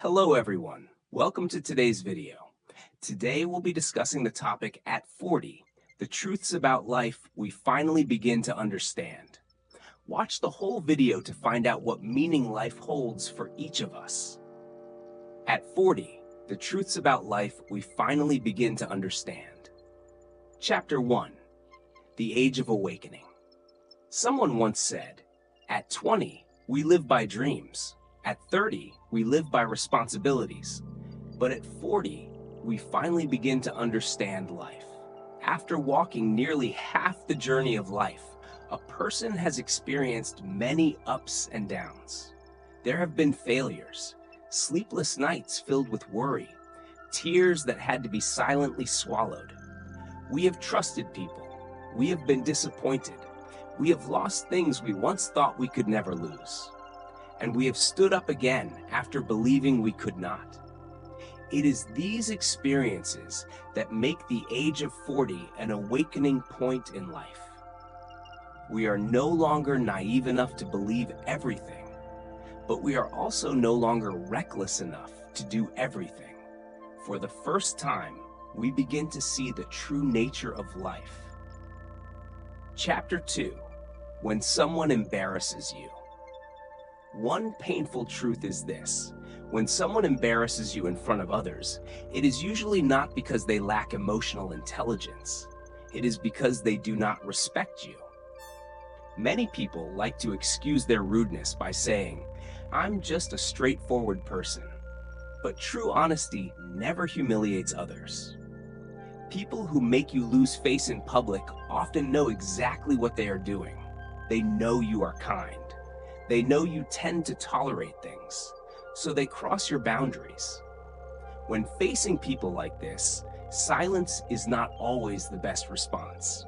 Hello everyone, welcome to today's video. Today we'll be discussing the topic at 40, the truths about life we finally begin to understand. Watch the whole video to find out what meaning life holds for each of us. At 40, the truths about life we finally begin to understand. Chapter 1, the Age of Awakening. Someone once said, at 20, we live by dreams. At 30, we live by responsibilities. But at 40, we finally begin to understand life. After walking nearly half the journey of life, a person has experienced many ups and downs. There have been failures, sleepless nights filled with worry, tears that had to be silently swallowed. We have trusted people. We have been disappointed. We have lost things we once thought we could never lose. And we have stood up again after believing we could not. It is these experiences that make the age of 40 an awakening point in life. We are no longer naive enough to believe everything, but we are also no longer reckless enough to do everything. For the first time, we begin to see the true nature of life. Chapter 2, when someone embarrasses you. One painful truth is this: when someone embarrasses you in front of others, it is usually not because they lack emotional intelligence. It is because they do not respect you. Many people like to excuse their rudeness by saying, "I'm just a straightforward person." But true honesty never humiliates others. People who make you lose face in public often know exactly what they are doing. They know you are kind. They know you tend to tolerate things, so they cross your boundaries. When facing people like this, silence is not always the best response.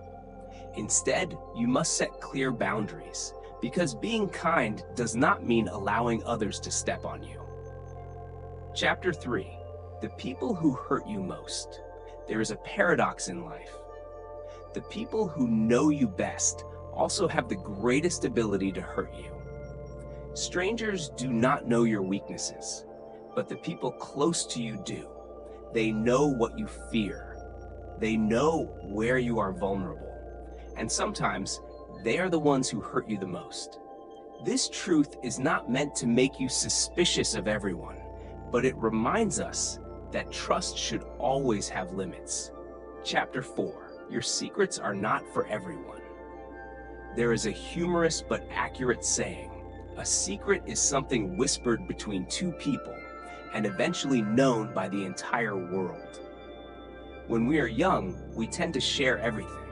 Instead, you must set clear boundaries, because being kind does not mean allowing others to step on you. Chapter 3, the people who hurt you most. There is a paradox in life. The people who know you best also have the greatest ability to hurt you. Strangers do not know your weaknesses, but the people close to you do. They know what you fear. They know where you are vulnerable. And sometimes, they are the ones who hurt you the most. This truth is not meant to make you suspicious of everyone, but it reminds us that trust should always have limits. Chapter 4, your secrets are not for everyone. There is a humorous but accurate saying: a secret is something whispered between two people and eventually known by the entire world. When we are young, we tend to share everything.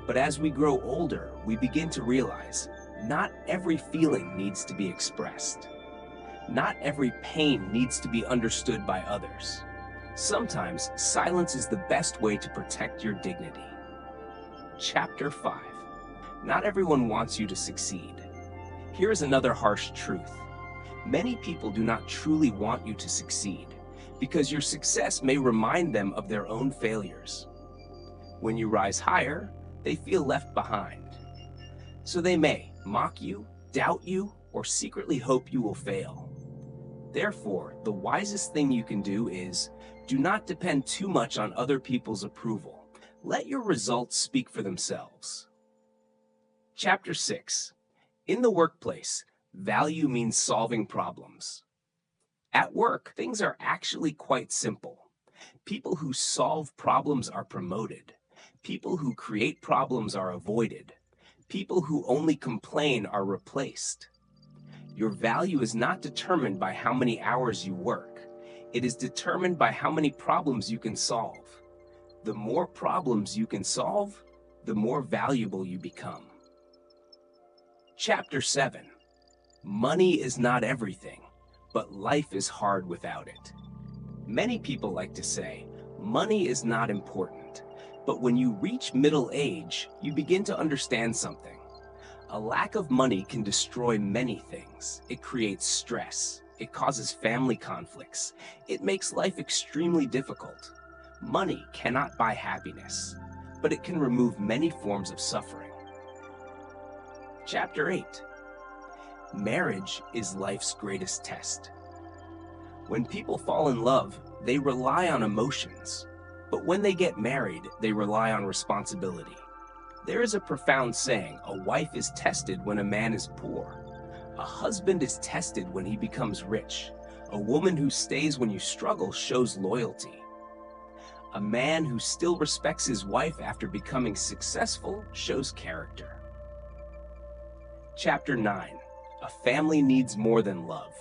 But as we grow older, we begin to realize not every feeling needs to be expressed. Not every pain needs to be understood by others. Sometimes silence is the best way to protect your dignity. Chapter 5. Not everyone wants you to succeed. Here is another harsh truth. Many people do not truly want you to succeed, because your success may remind them of their own failures. When you rise higher, they feel left behind. So they may mock you, doubt you, or secretly hope you will fail. Therefore, the wisest thing you can do is, do not depend too much on other people's approval. Let your results speak for themselves. Chapter 6. In the workplace, value means solving problems. At work, things are actually quite simple. People who solve problems are promoted. People who create problems are avoided. People who only complain are replaced. Your value is not determined by how many hours you work. It is determined by how many problems you can solve. The more problems you can solve, the more valuable you become. Chapter 7. Money is not everything, but life is hard without it. Many people like to say, money is not important, but when you reach middle age, you begin to understand something. A lack of money can destroy many things. It creates stress. It causes family conflicts. It makes life extremely difficult. Money cannot buy happiness, but it can remove many forms of suffering. Chapter 8. Marriage is life's greatest test. When people fall in love, they rely on emotions. But when they get married, they rely on responsibility. There is a profound saying, a wife is tested when a man is poor. A husband is tested when he becomes rich. A woman who stays when you struggle shows loyalty. A man who still respects his wife after becoming successful shows character. Chapter 9. A family needs more than love.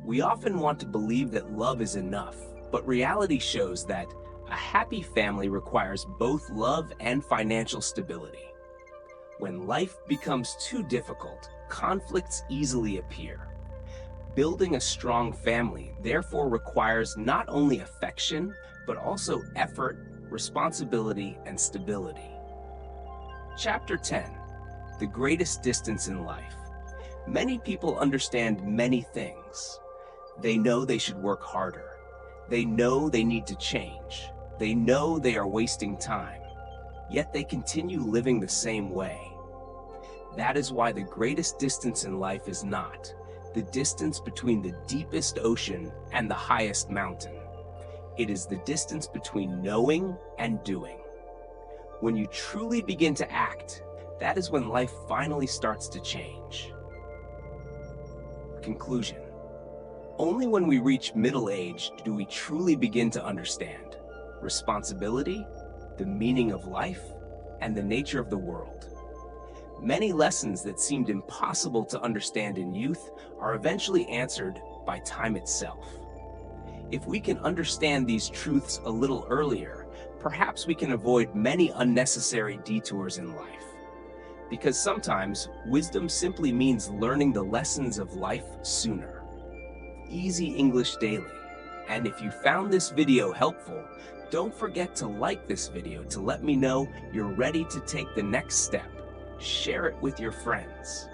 We often want to believe that love is enough, but reality shows that a happy family requires both love and financial stability. When life becomes too difficult, conflicts easily appear. Building a strong family therefore requires not only affection, but also effort, responsibility, and stability. Chapter 10. The greatest distance in life. Many people understand many things. They know they should work harder. They know they need to change. They know they are wasting time. Yet they continue living the same way. That is why the greatest distance in life is not the distance between the deepest ocean and the highest mountain. It is the distance between knowing and doing. When you truly begin to act, that is when life finally starts to change. Conclusion. Only when we reach middle age do we truly begin to understand responsibility, the meaning of life, and the nature of the world. Many lessons that seemed impossible to understand in youth are eventually answered by time itself. If we can understand these truths a little earlier, perhaps we can avoid many unnecessary detours in life. Because sometimes wisdom simply means learning the lessons of life sooner. Easy English Daily. And if you found this video helpful, don't forget to like this video to let me know you're ready to take the next step. Share it with your friends.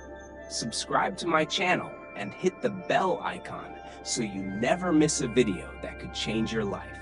Subscribe to my channel and hit the bell icon so you never miss a video that could change your life.